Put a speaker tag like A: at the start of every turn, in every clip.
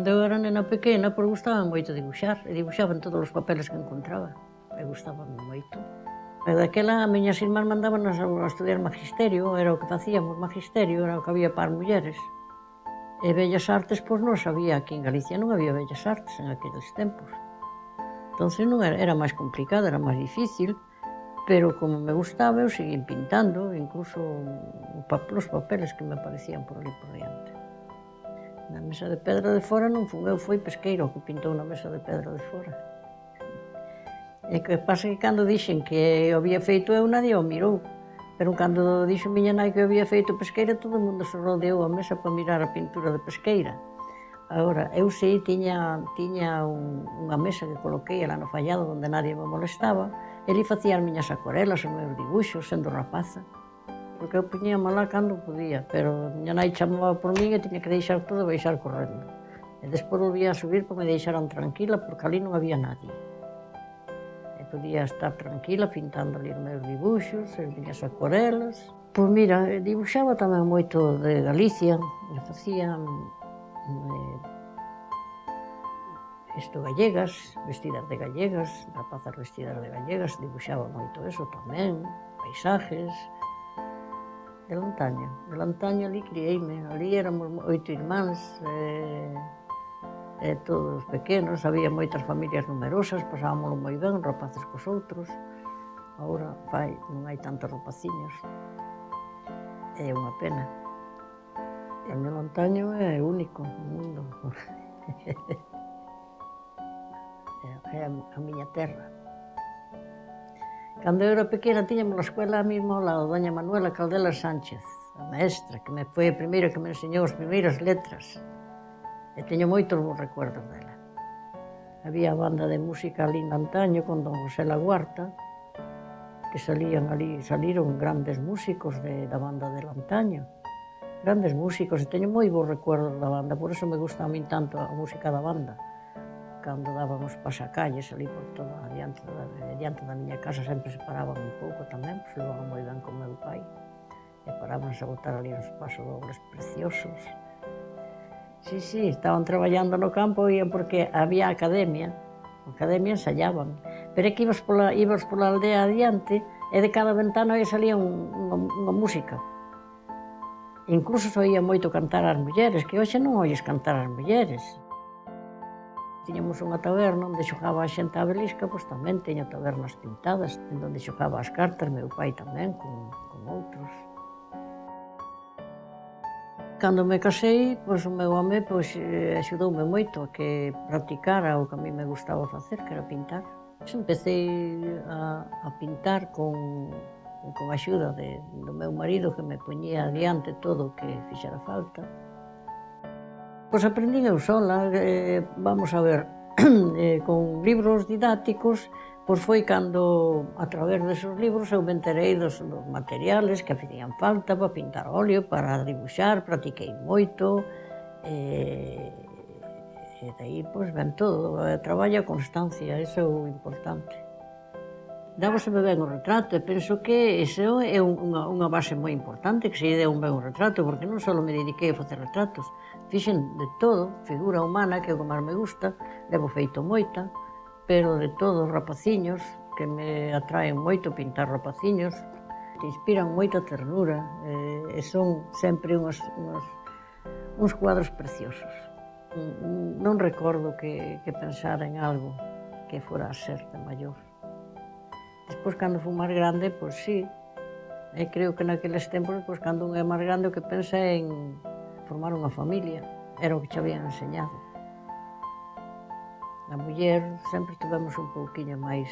A: Cando eu era nena pequena, pois gustaba moito dibuixar, e dibuixaba en todos os papeles que encontraba, e gustaba moito. E daquela, a miñas irmás mandábanos a estudiar magisterio, era o que facíamos, magisterio, era o que había para as mulleres. E Bellas Artes, pois non sabía, aquí en Galicia non había Bellas Artes en aqueles tempos. Entonces non era máis complicado, era máis difícil, pero como me gustaba, eu seguí pintando, incluso os papeles que me aparecían por ali por diante. Na mesa de pedra de fora non fun eu, foi Pesqueiro o que pintou na mesa de pedra de fora. E que pasa que cando dixen que o había feito eu, nadie o mirou. Pero cando dixo miña nai que o había feito Pesqueira, todo o mundo se rodeou a mesa para mirar a pintura de Pesqueira. Agora, eu sei, tiña unha mesa que coloquei lá no fallado onde nadie me molestaba, e ali facía as miñas acuarelas, os meus dibuixos, sendo rapaza. Porque eu poñíame lá cando podía, pero miña nai chamaba por min e tiña que deixar todo e baixar correndo. E despois volvía a subir para me deixaran tranquila, porque ali non había nadie. E podía estar tranquila pintando ali os meus dibuixos, as miñas acuarelas. Pois mira, dibuixaba tamén moito de Galicia, e facía gallegas, vestidas de gallegas, rapazas vestidas de gallegas, dibuixaba moito eso tamén, paisajes. De Lantaño ali criei-me, ali éramos 8 irmáns, todos pequenos, había moitas familias numerosas, pasábamoslo moi ben, rapaces cos outros. Agora non hai tantos rapaciños, é unha pena. O meu Lantaño é único no mundo. É a miña terra. Cando eu era pequena, tiñamos a escuela mesmo ao lado, doña Manuela Caldelas Sánchez, a maestra, que foi a primeira que me enseñou as primeiras letras. E teño moitos bons recuerdos dela. Había a banda de música ali en Lantaño con don José Laguarta, que saliron grandes músicos da banda de Lantaño. Grandes músicos, e teño moi bons recuerdos da banda, por eso me gusta a min tanto a música da banda. Cando dábamos pasacalles ali por toda diante da miña casa, sempre se paraban un pouco tamén, pois levaban moi ben con meu pai, e parábamos a botar ali uns pasodobles preciosos. Sí, estaban traballando no campo, ian porque había academia ensayaban, pero é que ibas pola aldea adiante e de cada ventana salía unha música. Incluso se oía moito cantar as mulleres, que hoxe non oies cantar as mulleres. Tiñamos unha taberna onde xogaba a xente á belisca, pois tamén teño tabernas pintadas, onde xogaba as cartas, meu pai tamén, con outros. Cando me casei, pois o meu home axudoume moito a que practicara o que a mí me gustaba facer, que era pintar. Empecé a pintar con a axuda do meu marido, que me poñía adiante todo o que fixera falta. Pois aprendín eu sola, vamos a ver, con libros didácticos, pois foi cando, a través desos libros, eu me enterei dos materiales que facían falta para pintar óleo, para dibuixar, practiquei moito, e dai, pois, ven todo, traballo a constancia, iso é o importante. Dábaseme ben o retrato, e penso que iso é unha base moi importante, que se lle deu un ben o retrato, porque non só me dediquei a facer retratos, fixen de todo, figura humana, que é o que máis me gusta, levo feito moita, pero de todo, rapaciños, que me atraen moito pintar rapaciños, te inspiran moita ternura, e son sempre uns cuadros preciosos. Non recordo que pensara en algo que fora a ser de maior. Despois, cando fui máis grande, pois sí, creo que naqueles tempos, pois, cando un é máis grande, o que pensa é en formar unha familia, era o que che habían enseñado. A muller sempre tivemos un pouquiño máis,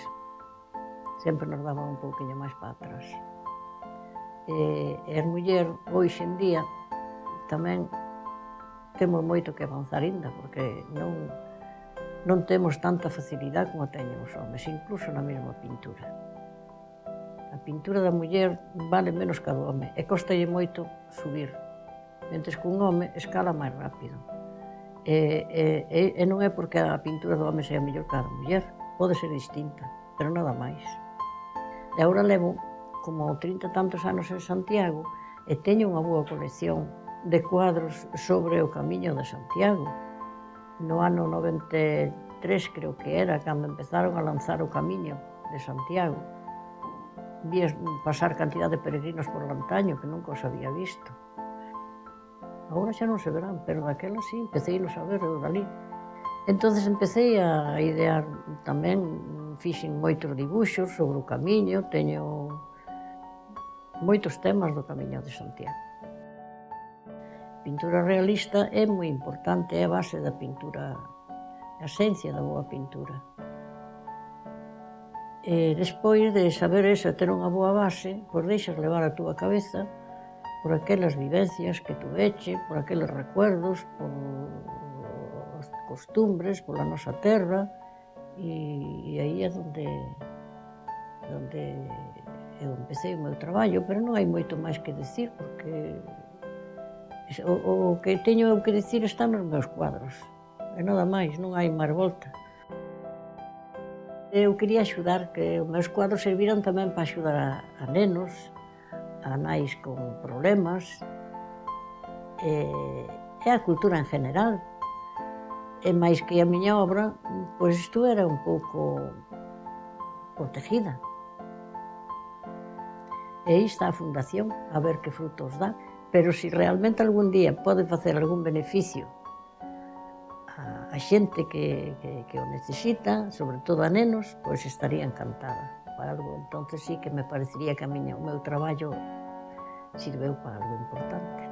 A: sempre nos daban un pouquiño máis para atrás. E as muller, hoxe en día, tamén temos moito que avanzar ainda, porque non temos tanta facilidade como teñen os homes, incluso na mesma pintura. A pintura da muller vale menos que a do home, e costalle moito subir, mentres que un home escala máis rápido. E non é porque a pintura do home sea mellor que a da muller, pode ser distinta, pero nada máis. E agora levo como 30 e tantos anos en Santiago e teño unha boa colección de cuadros sobre o camiño de Santiago, no ano 93, creo que era, cando empezaron a lanzar o Camiño de Santiago. Vías pasar cantidad de peregrinos por Lantaño que nunca os había visto. Agora xa non se verán, pero daquela sí, empecé a ver eu dalí. Entonces empecé a idear tamén, fixen moitos dibuixos sobre o Camiño, teño moitos temas do Camiño de Santiago. A pintura realista é moi importante, é a base da pintura, a esencia da boa pintura. E despois de saber eso e ter unha boa base, pois deixas levar a túa cabeza por aquelas vivencias que tuveche, por aqueles recuerdos, por as costumbres, pola nosa terra, e aí é onde eu empecé o meu traballo, pero non hai moito máis que dicir, porque o que teño eu que dicir está nos meus cuadros, e nada máis, non hai máis volta. Eu quería axudar, que os meus cuadros serviran tamén para axudar a nenos, a nais con problemas, e a cultura en general. E máis que a miña obra, pois estuvera un pouco protegida. E aí está a fundación, a ver que frutos dá. Pero se realmente algún día pode facer algún beneficio a xente que o necesita, sobre todo a nenos, pois estaría encantada. Para algo, entonces sí que me parecería que o meu traballo sirveu para algo importante.